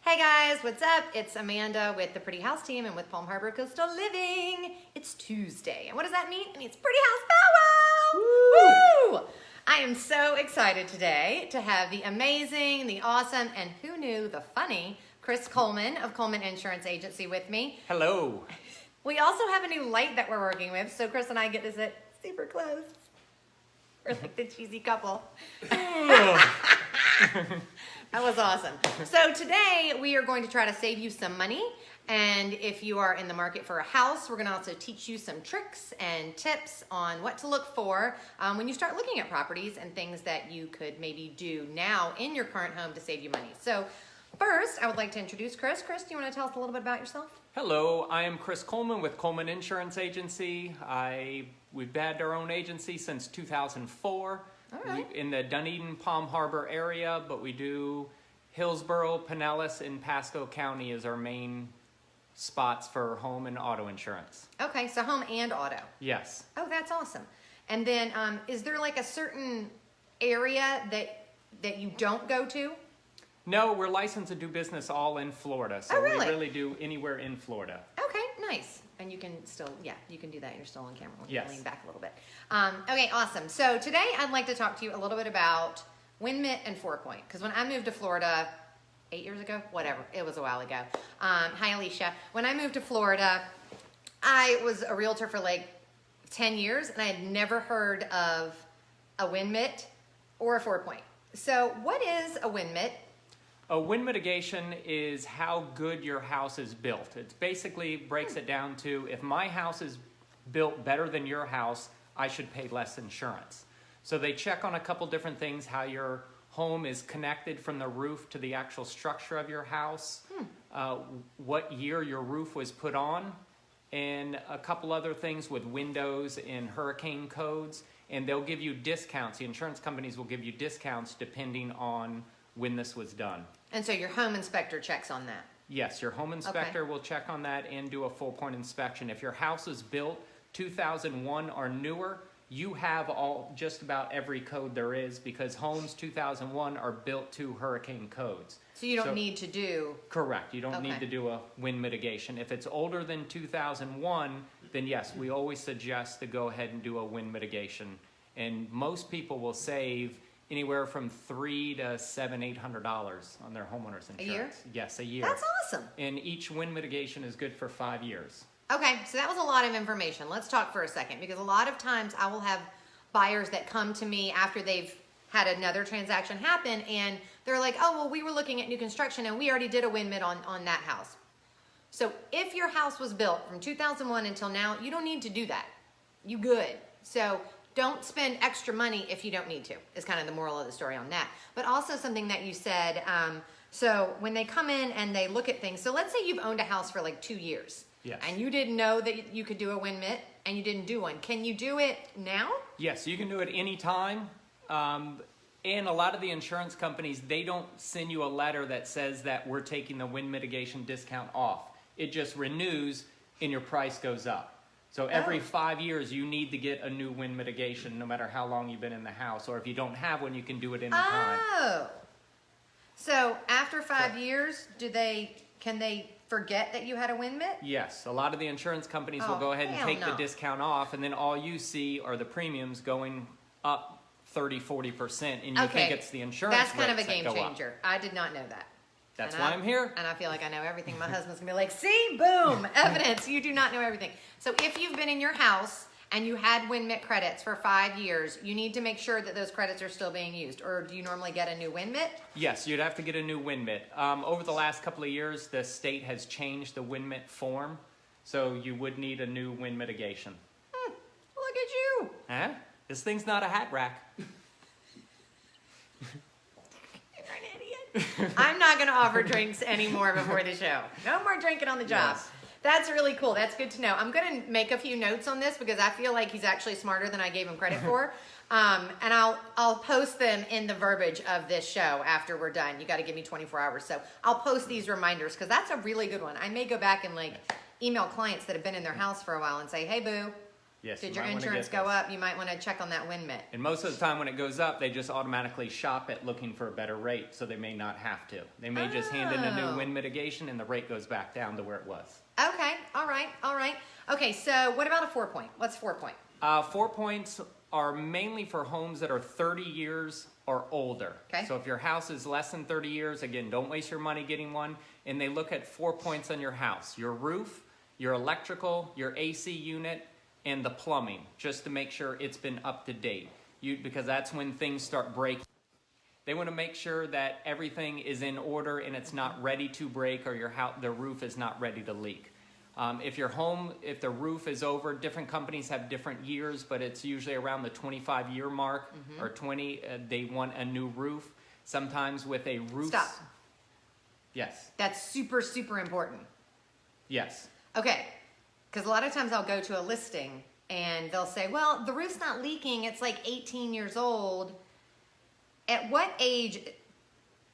Hey guys, what's up? It's Amanda with the Pretty House team and with Palm Harbor Coastal Living. It's Tuesday, and what does that mean? It means Pretty House Powwow! Woo! I am so excited today to have the amazing, the awesome, and who knew, the funny Chris Coleman of Coleman Insurance Agency with me. Hello. We also have a new light that we're working with, so Chris and I get to sit super close. We're like the cheesy couple. That was awesome. So today we are going to try to save you some money. And if you are in the market for a house, we're going to also teach you some tricks and tips on what to look for when you start looking at properties and things that you could maybe do now in your current home to save you money. So first, I would like to introduce Chris. Chris, do you want to tell us a little bit about yourself? Hello, I am Chris Coleman with Coleman Insurance Agency. We've had our own agency since 2004. All right. In the Dunedin, Palm Harbor area, but we do Hillsborough, Pinellas, and Pasco County as our main spots for home and auto insurance. Okay, so home and auto. Yes. Oh, that's awesome. And then is there like a certain area that you don't go to? No, we're licensed to do business all in Florida, so Oh, really? we really do anywhere in Florida. Okay, nice. And you can still, you can do that. You're still on camera. We Yes. can lean back a little bit. Okay, awesome. So today I'd like to talk to you a little bit about Windmitt and Four Point. Because when I moved to Florida 8 years ago, whatever, it was a while ago. Hi, Alicia. When I moved to Florida, I was a realtor for like 10 years, and I had never heard of a Windmitt or a Four Point. So what is a Windmitt? A wind mitigation is how good your house is built. It basically breaks it down to, if my house is built better than your house, I should pay less insurance. So they check on a couple different things, how your home is connected from the roof to the actual structure of your house, what year your roof was put on, and a couple other things with windows and hurricane codes. And they'll give you discounts. The insurance companies will give you discounts depending on when this was done. And so your home inspector checks on that. Yes, your home inspector will check on that and do a full point inspection. If your house is built 2001 or newer, you have just about every code there is, because homes 2001 are built to hurricane codes. So you don't need to do... Correct. You don't need to do a wind mitigation. If it's older than 2001, then yes, we always suggest to go ahead and do a wind mitigation. And most people will save anywhere from $300 to $800 on their homeowner's insurance. A year? Yes, a year. That's awesome. And each wind mitigation is good for 5 years. Okay, so that was a lot of information. Let's talk for a second, because a lot of times I will have buyers that come to me after they've had another transaction happen, and they're like, oh, well, we were looking at new construction and we already did a Windmitt on that house. So if your house was built from 2001 until now, you don't need to do that. You good. So don't spend extra money if you don't need to, is kind of the moral of the story on that. But also something that you said, so when they come in and they look at things, so let's say you've owned a house for like 2 years. Yes. And you didn't know that you could do a Windmitt, and you didn't do one. Can you do it now? Yes, you can do it anytime. And a lot of the insurance companies, they don't send you a letter that says that we're taking the wind mitigation discount off. It just renews and your price goes up. So every 5 years, you need to get a new wind mitigation, no matter how long you've been in the house. Or if you don't have one, you can do it anytime. Oh. So after 5 years, can they forget that you had a Windmitt? Yes, a lot of the insurance companies will go ahead and take the discount off, and then all you see are the premiums going up 30-40%, and you think it's the insurance That's kind of a rates that game go up. changer. I did not know that. That's why I'm here. And I feel like I know everything. My husband's gonna be like, see, boom, evidence. You do not know everything. So if you've been in your house and you had Windmitt credits for 5 years, you need to make sure that those credits are still being used. Or do you normally get a new Windmitt? Yes, you'd have to get a new Windmitt. Over the last couple of years, the state has changed the Windmitt form, so you would need a new wind mitigation. Look at you. Huh? This thing's not a hat rack. I'm not going to offer drinks anymore before the show. No more drinking on the job. Yes. That's really cool. That's good to know. I'm going to make a few notes on this because I feel like he's actually smarter than I gave him credit for. And I'll post them in the verbiage of this show after we're done. You got to give me 24 hours. So I'll post these reminders because that's a really good one. I may go back and like email clients that have been in their house for a while and say, hey, boo, Yes, Did you your might wanna insurance get go this. up? You might want to check on that wind mitt. And most of the time when it goes up, they just automatically shop it looking for a better rate, so they may not have to. They may just hand in a Oh. new wind mitigation and the rate goes back down to where it was. Okay, all right, all right. Okay, so what about a 4-point? What's 4-point? 4 points are mainly for homes that are 30 years or older. Okay. So if your house is less than 30 years, again, don't waste your money getting one. And they look at 4 points on your house: your roof, your electrical, your AC unit, and the plumbing, just to make sure it's been up to date. Because that's when things start breaking. They want to make sure that everything is in order and it's not ready to break, or the roof is not ready to leak. If the roof is over, different companies have different years, but it's usually around the 25-year mark or 20. They want a new roof. Sometimes with a roof. Stop. Yes. That's super, super important. Yes. Okay, because a lot of times I'll go to a listing and they'll say, well, the roof's not leaking, it's like 18 years old. At what age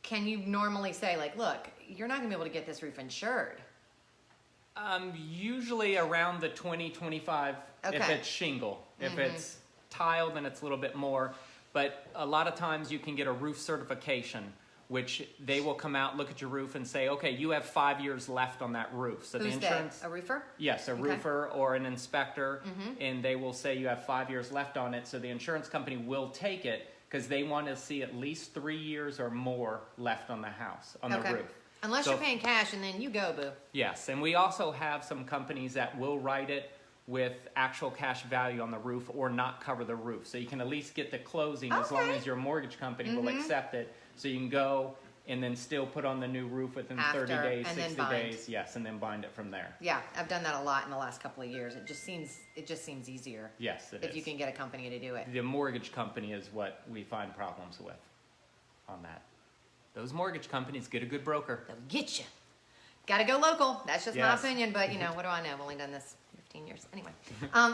can you normally say, like, look, you're not gonna be able to get this roof insured? Usually around the 20, 25, if Okay. it's shingle. If it's tile, then it's a little bit more. But a lot of times you can get a roof certification, which they will come out, look at your roof and say, okay, you have 5 years left on that roof. So Who's the they? insurance. A roofer? Yes, a Okay. roofer or an inspector, and they will say you have 5 years left on it. So the insurance company will take it because they want to see at least 3 years or more left on the house, on the Okay. roof. Unless So- you're paying cash and then you go, boo. Yes, and we also have some companies that will write it with actual cash value on the roof or not cover the roof. So you can at least get the closing as long Okay. as your mortgage company will accept it. So you can go and then still put on the new roof within 30 After, days, and then 60 bind. days. Yes, and then bind it from there. Yeah, I've done that a lot in the last couple of years. It just seems easier Yes, it is. if you can get a company to do it. The mortgage company is what we find problems with on that. Those mortgage companies, get a good broker. They'll get you. Got to go local. That's just my Yes. opinion, but you know, what do I know? I've only done this 15 years. Anyway.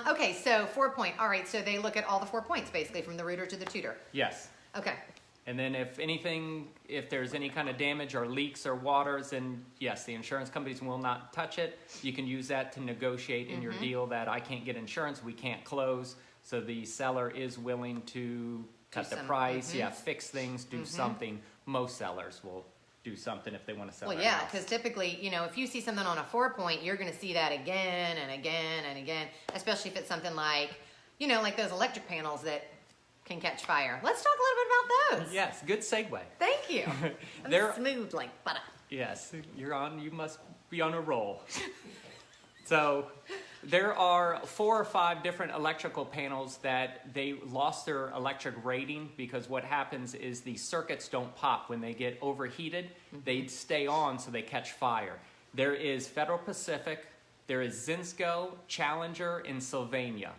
Okay, so 4-point. All right, so they look at all the 4 points basically from the rooter to the tutor. Yes. Okay. And then if there's any kind of damage or leaks or waters, then yes, the insurance companies will not touch it. You can use that to negotiate in your deal that I can't get insurance, we can't close. So the seller is willing to cut the some- price, fix things, do something. Most sellers will do something if they want to sell Well, their yeah, house. because typically, you know, if you see something on a 4-point, you're going to see that again and again and again, especially if it's something like, you know, like those electric panels that can catch fire. Let's talk a little bit about those. Yes, good segue. Thank you. I'm They're- smooth like butter. Yes, you must be on a roll. So there are 4 or 5 different electrical panels that they lost their electric rating because what happens is the circuits don't pop when they get overheated. They stay on so they catch fire. There is Federal Pacific, there is Zinsco, Challenger, and Sylvania.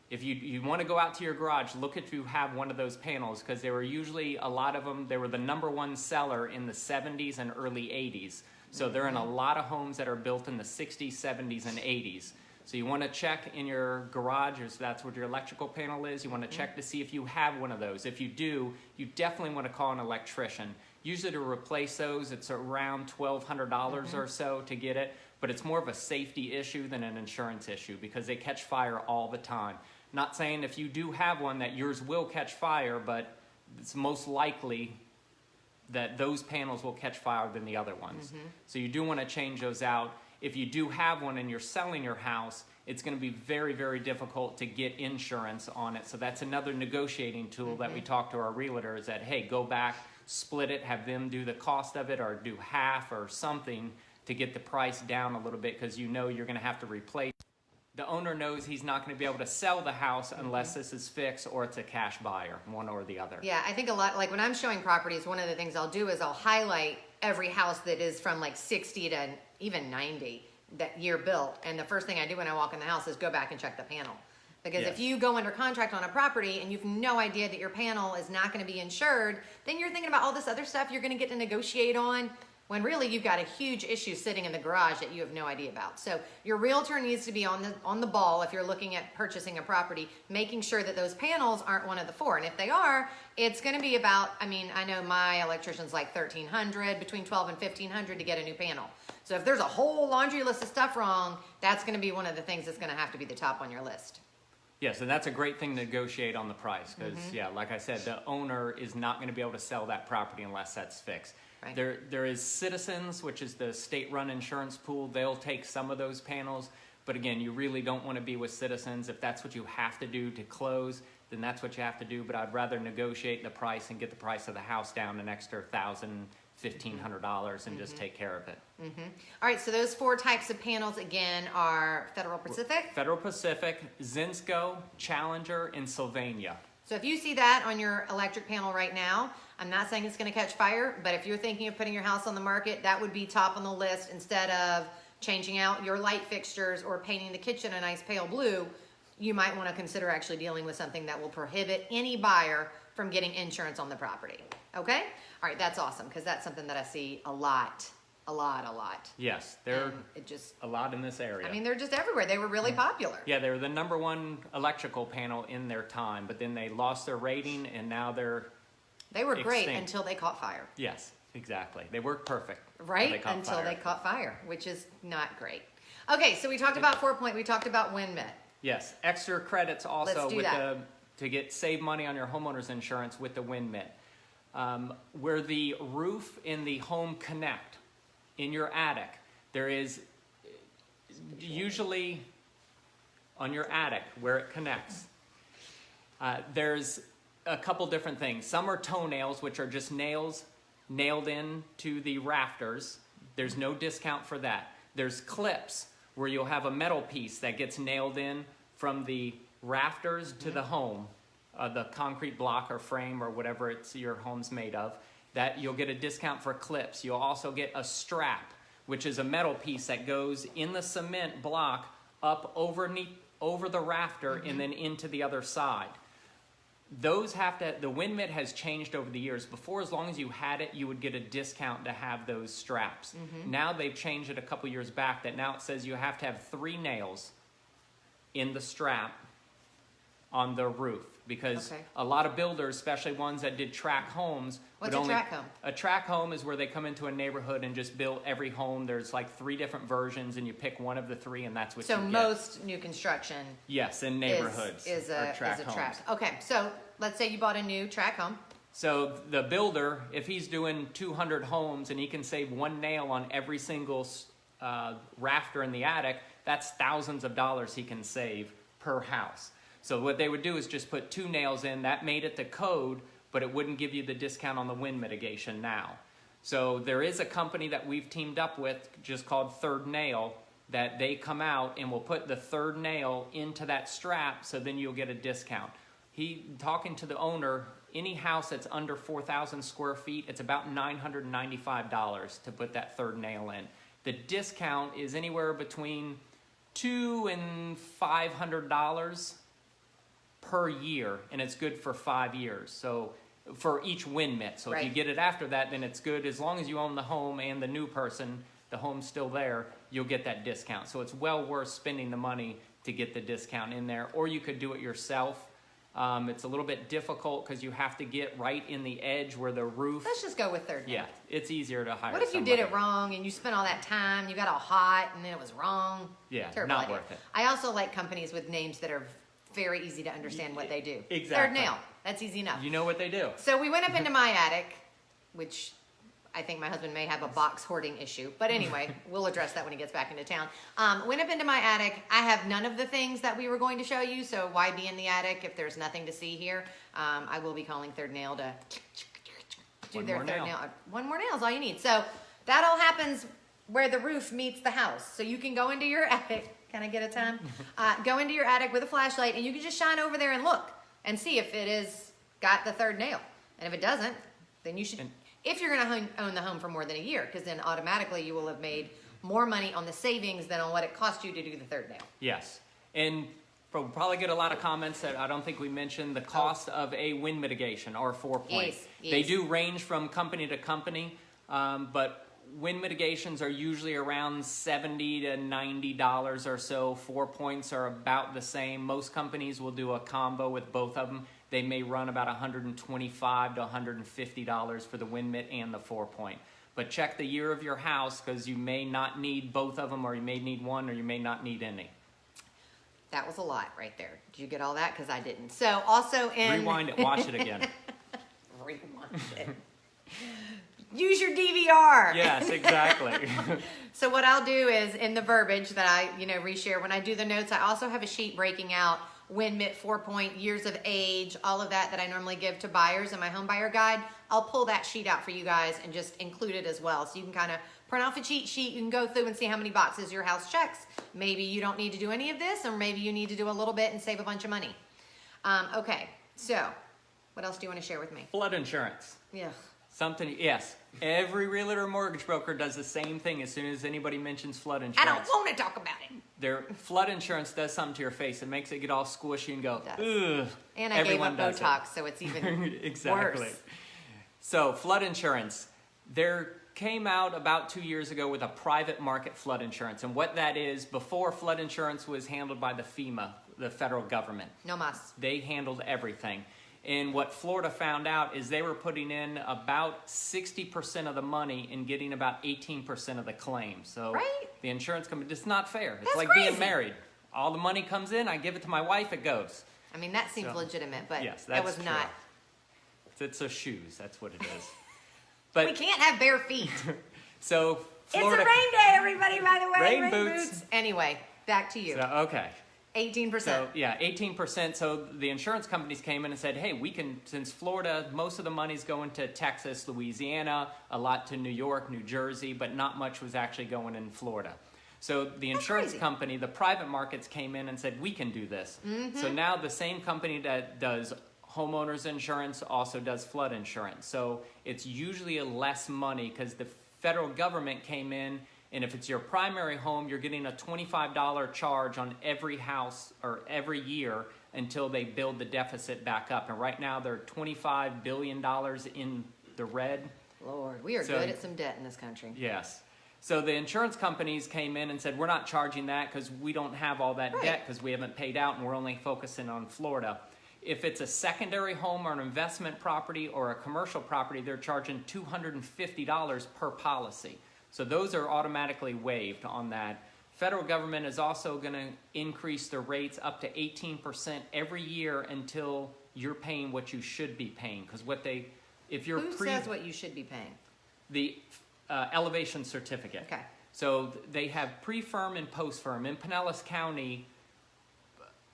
If you want to go out to your garage, look if you have one of those panels because they were usually, a lot of them, they were the #1 seller in the 70s and early 80s. So they're in a lot of homes that are built in the 60s, 70s, and 80s. So you want to check in your garage, if that's what your electrical panel is. You want to check to see if you have one of those. If you do, you definitely want to call an electrician. Usually to replace those, it's around $1,200 or so to get it. But it's more of a safety issue than an insurance issue because they catch fire all the time. Not saying if you do have one that yours will catch fire, but it's most likely that those panels will catch fire than the other ones. So you do want to change those out. If you do have one and you're selling your house, it's going to be very, very difficult to get insurance on it. So that's another negotiating tool that we talk to our realtors that, hey, go back, split it, have them do the cost of it or do half or something to get the price down a little bit because you know you're going to have to replace. The owner knows he's not going to be able to sell the house unless this is fixed or it's a cash buyer, one or the other. Yeah, I think a lot, like when I'm showing properties, one of the things I'll do is I'll highlight every house that is from like 60 to even 90 that year built. And the first thing I do when I walk in the house is go back and check the panel. Because if Yes. you go under contract on a property and you've no idea that your panel is not going to be insured, then you're thinking about all this other stuff you're going to get to negotiate on, when really you've got a huge issue sitting in the garage that you have no idea about. So your realtor needs to be on the ball if you're looking at purchasing a property, making sure that those panels aren't one of the 4. And if they are, it's going to be about, I mean, I know my electrician's like $1,300, between $1,200 and $1,500 to get a new panel. So if there's a whole laundry list of stuff wrong, that's going to be one of the things that's going to have to be the top on your list. Yes, and that's a great thing to negotiate on the price because, yeah, like I said, the owner is not going to be able to sell that property unless that's fixed. Right. There is Citizens, which is the state-run insurance pool. They'll take some of those panels, but again, you really don't want to be with Citizens. If that's what you have to do to close, then that's what you have to do. But I'd rather negotiate the price and get the price of the house down an extra $1,000–1,500 and just take care of it. All right, so those 4 types of panels again are Federal Pacific. Federal Pacific, Zinsco, Challenger, and Sylvania. So if you see that on your electric panel right now, I'm not saying it's going to catch fire, but if you're thinking of putting your house on the market, that would be top on the list instead of changing out your light fixtures or painting the kitchen a nice pale blue. You might want to consider actually dealing with something that will prohibit any buyer from getting insurance on the property. Okay? All right, that's awesome because that's something that I see a lot. Yes, they're And it just, a lot in this area. I mean, they're just everywhere. They were really popular. Yeah, they were the #1 electrical panel in their time, but then they lost their rating and now they're, They were great extinct. until they caught fire. yes, exactly. They worked perfect. until Right? they caught Until fire. they caught fire, which is not great. Okay, so we talked about 4-point. We talked about WinMet. Yes, extra credits also Let's do with that. to save money on your homeowner's insurance with the WinMet. Where the roof in the home connect in your attic, there is usually on your attic where it connects, there's a couple different things. Some are toenails, which are just nails nailed in to the rafters. There's no discount for that. There's clips where you'll have a metal piece that gets nailed in from the rafters to the home, the concrete block or frame or whatever your home's made of, that you'll get a discount for clips. You'll also get a strap, which is a metal piece that goes in the cement block up over the rafter and then into the other side. Those have to, the WinMet has changed over the years. Before, as long as you had it, you would get a discount to have those straps. Now they've changed it a couple years back that now it says you have to have 3 nails in the strap on the roof because Okay. a lot of builders, especially ones that did track homes, What's would a only, track home? A track home is where they come into a neighborhood and just build every home. There's like 3 different versions and you pick one of the 3 and that's what So you get. most new construction Yes, in neighborhoods is are a track homes. track. Okay, so let's say you bought a new track home. So the builder, if he's doing 200 homes and he can save 1 nail on every single rafter in the attic, that's thousands of dollars he can save per house. So what they would do is just put 2 nails in. That made it the code, but it wouldn't give you the discount on the wind mitigation now. So there is a company that we've teamed up with just called Third Nail that they come out and will put the 3rd nail into that strap so then you'll get a discount. Talking to the owner, any house that's under 4,000 square feet, it's about $995 to put that 3rd nail in. The discount is anywhere between $200 and $500 per year, and it's good for 5 years. So for each WinMet. So if you Right. get it after that, then it's good. As long as you own the home and the new person, the home's still there, you'll get that discount. So it's well worth spending the money to get the discount in there. Or you could do it yourself. It's a little bit difficult because you have to get right in the edge where the roof. Let's just go with Third Nail. Yeah, it's easier to hire What if you somebody. did it wrong and you spent all that time, you got all hot, and then it was wrong? Yeah, Terrible not idea. worth it. I also like companies with names that are very easy to understand what they do. Exactly. Third Nail. That's easy enough. You know what they do. So we went up into my attic, which I think my husband may have a box hoarding issue. But anyway, we'll address that when he gets back into town. Went up into my attic. I have none of the things that we were going to show you, so why be in the attic if there's nothing to see here? I will be calling Third Nail to do One their more third nail. nail. One more nail is all you need. So that all happens where the roof meets the house. So you can go into your attic. Can I get a time? Go into your attic with a flashlight, and you can just shine over there and look and see if it is got the 3rd nail. And if it doesn't, then you should. If you're going to own the home for more than a year, because then automatically you will have made more money on the savings than on what it cost you to do the 3rd nail. Yes, and we'll probably get a lot of comments that I don't think we mentioned the cost of a wind mitigation or 4-point. Yes, They yes. do range from company to company, but wind mitigations are usually around $70 to $90 or so. 4 points are about the same. Most companies will do a combo with both of them. They may run about $125 to $150 for the wind mit and the 4-point. But check the year of your house because you may not need both of them, or you may need one, or you may not need any. That was a lot right there. Did you get all that? Because I didn't. So also in Rewind it, watch it again. Rewind it. Use your DVR. Yes, exactly. So what I'll do is in the verbiage that I, reshare, when I do the notes, I also have a sheet breaking out when MIT 4-point, years of age, all of that I normally give to buyers in my home buyer guide. I'll pull that sheet out for you guys and just include it as well. So you can kind of print off a cheat sheet. You can go through and see how many boxes your house checks. Maybe you don't need to do any of this, or maybe you need to do a little bit and save a bunch of money. Okay, so what else do you want to share with me? Flood insurance. Yeah. Something, yes. Every realtor or mortgage broker does the same thing as soon as anybody mentions flood insurance. I don't want to talk about it. Their flood insurance does something to your face. It makes it get all squishy and go, It ugh. And I Everyone gave up does Botox, so it's even exactly. worse. So flood insurance, there came out about 2 years ago with a private market flood insurance. And what that is, before flood insurance was handled by the FEMA, the federal government. No mas. They handled everything. And what Florida found out is they were putting in about 60% of the money and getting about 18% of the claims. So Right. the insurance company, it's not fair. It's That's like crazy. being married. All the money comes in, I give it to my wife, it goes. I mean, that seems So, legitimate, but yes, that that's was not. It's a shoes, that's what it is. We But can't have bare feet. so Florida. It's a rain day, everybody, by the way. Rain boots. Anyway, back to you. So, okay. 18%. So yeah, 18%. So the insurance companies came in and said, hey, we can, since Florida, most of the money's going to Texas, Louisiana, a lot to New York, New Jersey, but not much was actually going in Florida. So the insurance crazy. company, the private markets came in and said, we can do this. So now the same company that does homeowners insurance also does flood insurance. So it's usually a less money because the federal government came in, and if it's your primary home, you're getting a $25 charge on every house or every year until they build the deficit back up. And right now they're $25 billion in the red. Lord, we are So- good at some debt in this country. Yes. So the insurance companies came in and said, we're not charging that because we don't have all that Right. debt because we haven't paid out and we're only focusing on Florida. If it's a secondary home or an investment property or a commercial property, they're charging $250 per policy. So those are automatically waived on that. Federal government is also going to increase the rates up to 18% every year until you're paying what you should be paying. Because if you're Who says what you should be paying? the elevation certificate. Okay. So they have pre-firm and post-firm. In Pinellas County,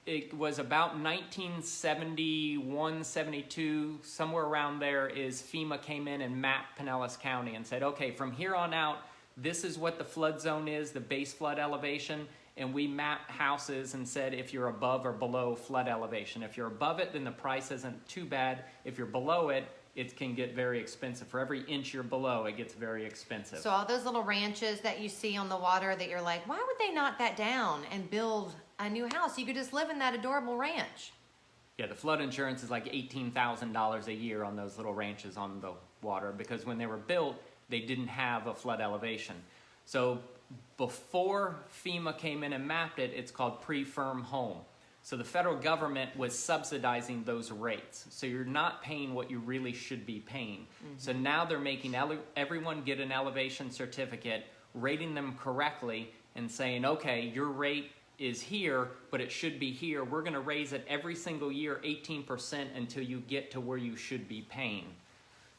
it was about 1971, 72, somewhere around there is FEMA came in and mapped Pinellas County and said, okay, from here on out, this is what the flood zone is, the base flood elevation, and we mapped houses and said if you're above or below flood elevation. If you're above it, then the price isn't too bad. If you're below it, it can get very expensive. For every inch you're below, it gets very expensive. So all those little ranches that you see on the water that you're like, why would they knock that down and build a new house? You could just live in that adorable ranch. Yeah, the flood insurance is like $18,000 a year on those little ranches on the water because when they were built, they didn't have a flood elevation. So before FEMA came in and mapped it, it's called pre-firm home. So the federal government was subsidizing those rates. So you're not paying what you really should be paying. So now they're making everyone get an elevation certificate, rating them correctly, and saying, okay, your rate is here, but it should be here. We're going to raise it every single year 18% until you get to where you should be paying.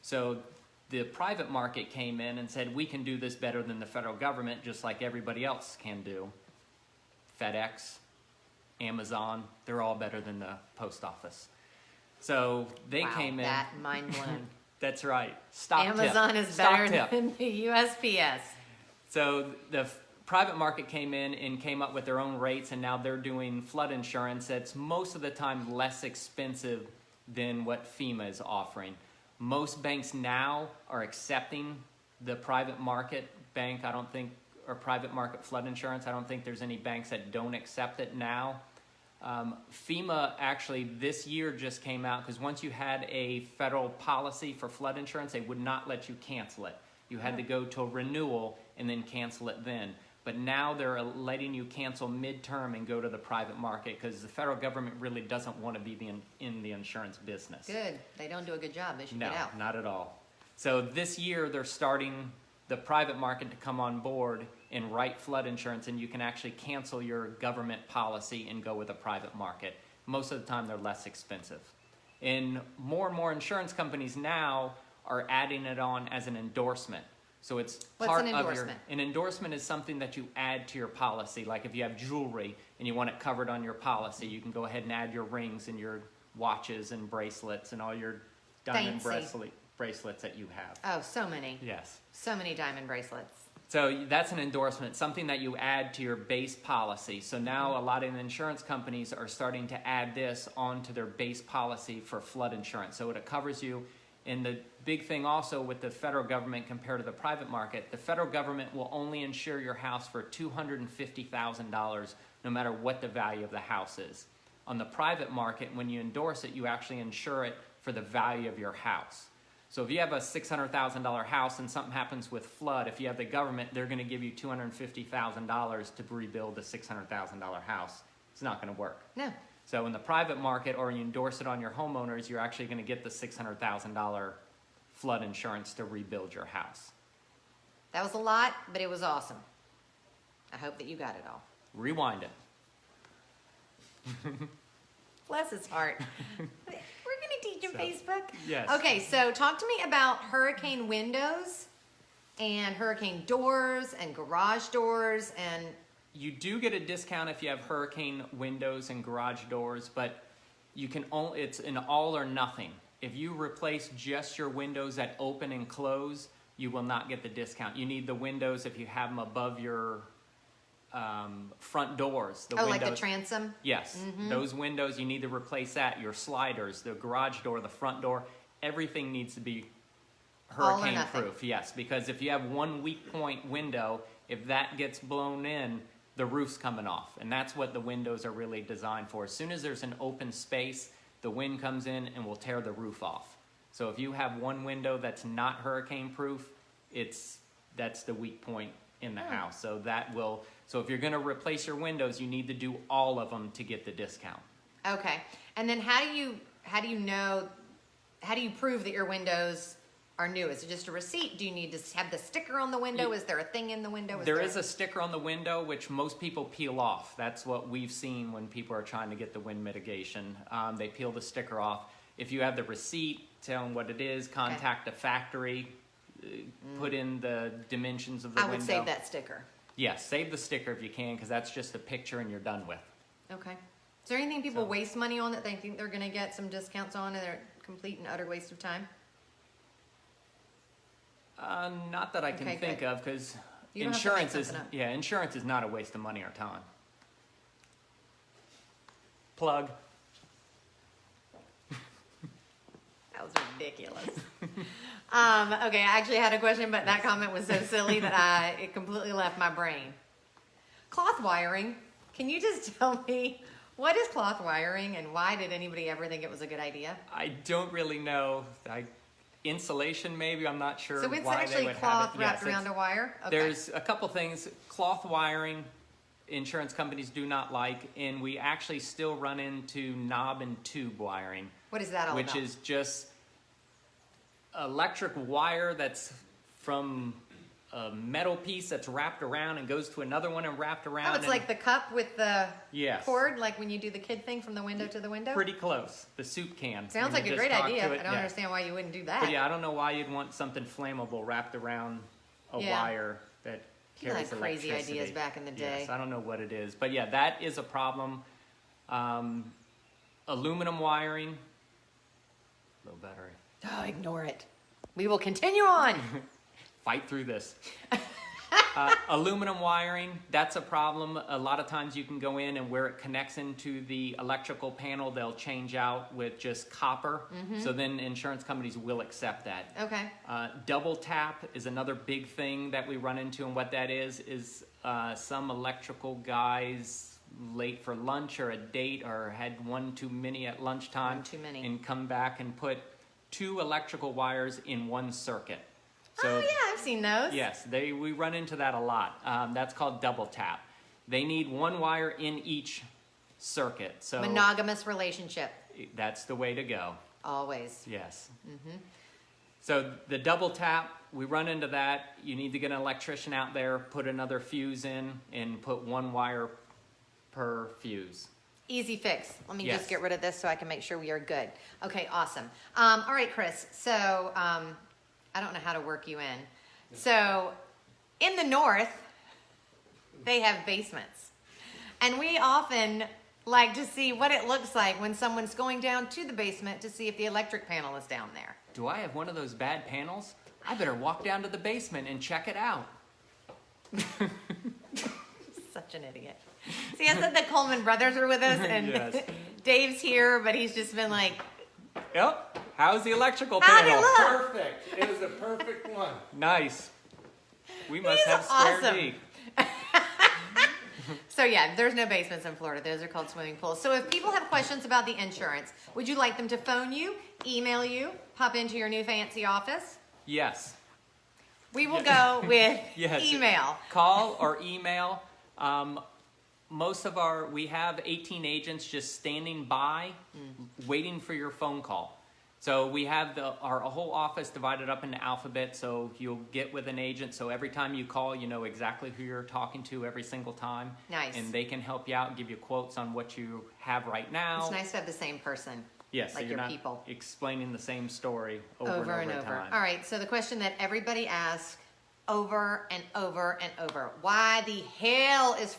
So the private market came in and said, we can do this better than the federal government, just like everybody else can do. FedEx, Amazon, they're all better than the post office. So they Wow, came in. that mind blown. That's right. Stock Amazon tip. is Stock better tip. than the USPS. So the private market came in and came up with their own rates, and now they're doing flood insurance that's most of the time less expensive than what FEMA is offering. Most banks now are accepting the private market bank. I don't think, or private market flood insurance. I don't think there's any banks that don't accept it now. FEMA actually this year just came out because once you had a federal policy for flood insurance, they would not let you cancel it. You had to go to a renewal and then cancel it then. But now they're letting you cancel midterm and go to the private market because the federal government really doesn't want to be in the insurance business. Good. They don't do a good job. They should No, get out. not at all. So this year they're starting the private market to come on board and write flood insurance, and you can actually cancel your government policy and go with a private market. Most of the time, they're less expensive. And more insurance companies now are adding it on as an endorsement. So it's What's part an of your. endorsement? An endorsement is something that you add to your policy. Like if you have jewelry and you want it covered on your policy, you can go ahead and add your rings and your watches and bracelets and all your diamond Fancy. bracelets that you have. Oh, so many. Yes. So many diamond bracelets. So that's an endorsement, something that you add to your base policy. So now a lot of insurance companies are starting to add this onto their base policy for flood insurance. So it covers you. And the big thing also with the federal government compared to the private market, the federal government will only insure your house for $250,000 no matter what the value of the house is. On the private market, when you endorse it, you actually insure it for the value of your house. So if you have a $600,000 house and something happens with flood, if you have the government, they're going to give you $250,000 to rebuild a $600,000 house. It's not going to work. No. So in the private market, or you endorse it on your homeowners, you're actually going to get the $600,000 flood insurance to rebuild your house. That was a lot, but it was awesome. I hope that you got it all. Rewind it. Bless his heart. We're going to teach him So, Facebook. yes. Okay, so talk to me about hurricane windows and hurricane doors and garage doors and You do get a discount if you have hurricane windows and garage doors, but you can only, it's an all or nothing. If you replace just your windows that open and close, you will not get the discount. You need the windows if you have them above your front doors. The like the windows, transom? yes, those windows, you need to replace that. Your sliders, the garage door, the front door, everything needs to be All or hurricane nothing. proof. Yes, because if you have one weak point window, if that gets blown in, the roof's coming off. And that's what the windows are really designed for. As soon as there's an open space, the wind comes in and will tear the roof off. So if you have one window that's not hurricane proof, that's the weak point in the house. So so if you're gonna replace your windows, you need to do all of them to get the discount. Okay. And then how do you prove that your windows are new? Is it just a receipt? Do you need to have the sticker on the window? Is there a thing in the window? There is a sticker on the window, which most people peel off. That's what we've seen when people are trying to get the wind mitigation. They peel the sticker off. If you have the receipt, tell them what it is, contact the factory, put in the dimensions of the window. I would save that sticker. Yes, save the sticker if you can, because that's just a picture and you're done with. Okay. Is there anything people So- waste money on that they think they're going to get some discounts on and they're complete and utter waste of time? Not that I can Okay, think good. of, because You don't have to make insurance is, something up. yeah, insurance is not a waste of money or time. Plug. That was ridiculous. Okay, I actually had a question, but that comment was so silly that it completely left my brain. Cloth wiring. Can you just tell me what is cloth wiring and why did anybody ever think it was a good idea? I don't really know. Insulation, maybe. I'm not sure So it's why they actually would cloth have it. wrapped Yes, around a wire? Okay. There's a couple things. Cloth wiring, insurance companies do not like, and we actually still run into knob and tube wiring, What is that all which about? is just electric wire that's from a metal piece that's wrapped around and goes to another one and wrapped around. Oh, it's and- like the cup with the Yes. cord, like when you do the kid thing from the window to the window? Pretty close. The soup can. Sounds When like you a just great talk idea. to it, I don't yeah. understand why you wouldn't do that. But yeah, I don't know why you'd want something flammable wrapped around a Yeah. wire that People carries had crazy electricity. ideas back in the day. Yes, I don't know what it is. But yeah, that is a problem. Aluminum wiring. Low battery. Oh, ignore it. We will continue on. Fight through this. Aluminum wiring, that's a problem. A lot of times you can go in and where it connects into the electrical panel, they'll change out with just copper. So then insurance companies will accept that. Okay. Double tap is another big thing that we run into, and what that is some electrical guys late for lunch or a date or had one too many at lunchtime One too many. and come back and put 2 electrical wires in one circuit. So Oh, yeah, I've seen those. yes, we run into that a lot. That's called double tap. They need 1 wire in each circuit. So Monogamous relationship. that's the way to go. Always. Yes. So the double tap, we run into that. You need to get an electrician out there, put another fuse in, and put one wire per fuse. Easy fix. Let me Yes. just get rid of this so I can make sure we are good. Okay, awesome. All right, Chris. So I don't know how to work you in. So in the north, they have basements. And we often like to see what it looks like when someone's going down to the basement to see if the electric panel is down there. Do I have one of those bad panels? I better walk down to the basement and check it out. Such an idiot. See, I said the Coleman brothers are with us, and Yes. Dave's here, but he's just been like, Yep. How's the electrical how'd it panel? look? Perfect. It was a perfect one. Nice. We must He's have square awesome. D. So yeah, there's no basements in Florida. Those are called swimming pools. So if people have questions about the insurance, would you like them to phone you, email you, pop into your new fancy office? Yes. We will go with Yes. email. Call or email. We have 18 agents just standing by, waiting for your phone call. So we have our whole office divided up into alphabet, so you'll get with an agent. So every time you call, you know exactly who you're talking to every single time. Nice. And they can help you out, give you quotes on what you have right now. It's nice to have the same person. Yes, so like you're your not people. explaining the same story over and over time. All right, so the question that everybody asks over and over and over: why the hell is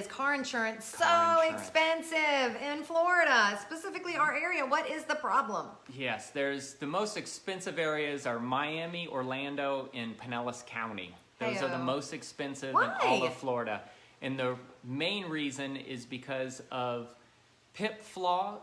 car insurance so Car insurance. expensive in Florida, specifically our area? What is the problem? Yes, there's the most expensive areas are Miami, Orlando, and Pinellas County. Those are the Heyo. most expensive in Why? all of Florida. And the main reason is because of PIP fraud.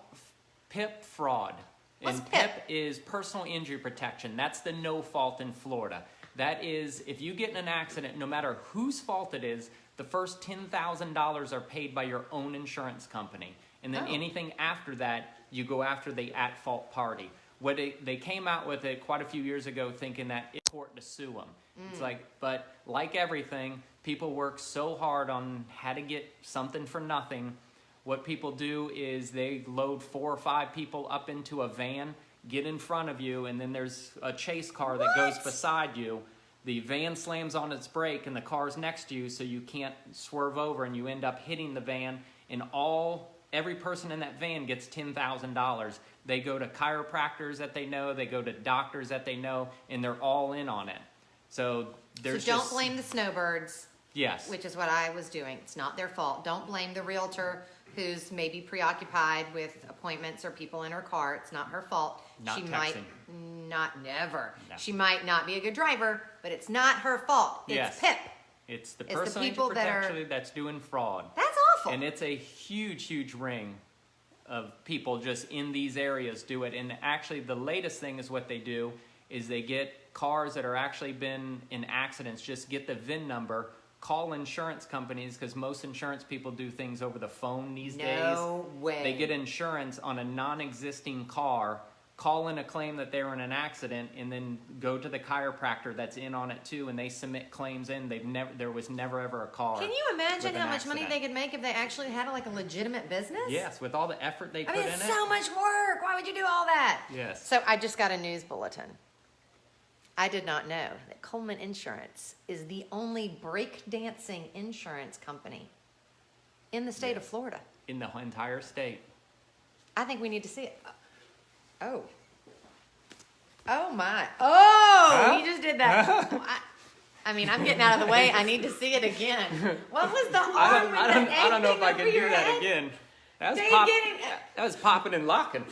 What's And PIP? is personal injury protection. That's the no fault in Florida. That is, if you get in an accident, no matter whose fault it is, the first $10,000 are paid by your own insurance company. And then Oh. anything after that, you go after the at-fault party. They came out with it quite a few years ago thinking that it's court to sue them. It's like, but like everything, people work so hard on how to get something for nothing. What people do is they load 4 or 5 people up into a van, get in front of you, and then there's a chase car that goes What? beside you. The van slams on its brake and the car's next to you, so you can't swerve over, and you end up hitting the van, and every person in that van gets $10,000. They go to chiropractors that they know, they go to doctors that they know, and they're all in on it. So there's So don't just, blame the snowbirds, yes. which is what I was doing. It's not their fault. Don't blame the realtor who's maybe preoccupied with appointments or people in her car. It's not her fault. Not she texting. might never. No. She might not be a good driver, but it's not her fault. It's Yes. PIP. It's the It's the personal people injury that are- protection that's doing fraud. That's awful. And it's a huge, huge ring of people just in these areas do it. And actually, the latest thing is what they do is they get cars that are actually been in accidents, just get the VIN number, call insurance companies, because most insurance people do things over the phone these days. No way. They get insurance on a non-existing car, call in a claim that they were in an accident, and then go to the chiropractor that's in on it too, and they submit claims in. There was never ever a car. Can you imagine with how an much money accident. they could make if they actually had like a legitimate business? Yes, with all the effort they I put mean, in it's it. so much work. Why would you do all that? Yes. So I just got a news bulletin. I did not know that Coleman Insurance is the only breakdancing insurance company in the state of Yes. Florida. In the entire state. I think we need to see it. Oh. Oh my. Oh, Huh? he just did that. I mean, I'm getting out of the way. I need to see it again. What was the arm with the egg I don't know if thing I over can do your that head? again. That was, Dang that was popping and locking.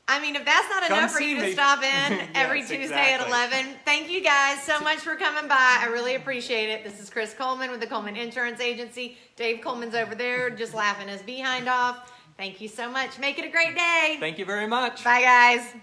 I mean, if that's not Come enough for see you to me. stop in every Yes, Tuesday at exactly. 11, thank you guys so much for coming by. I really appreciate it. This is Chris Coleman with the Coleman Insurance Agency. Dave Coleman's over there just laughing his behind off. Thank you so much. Make it a great day. Thank you very much. Bye, guys.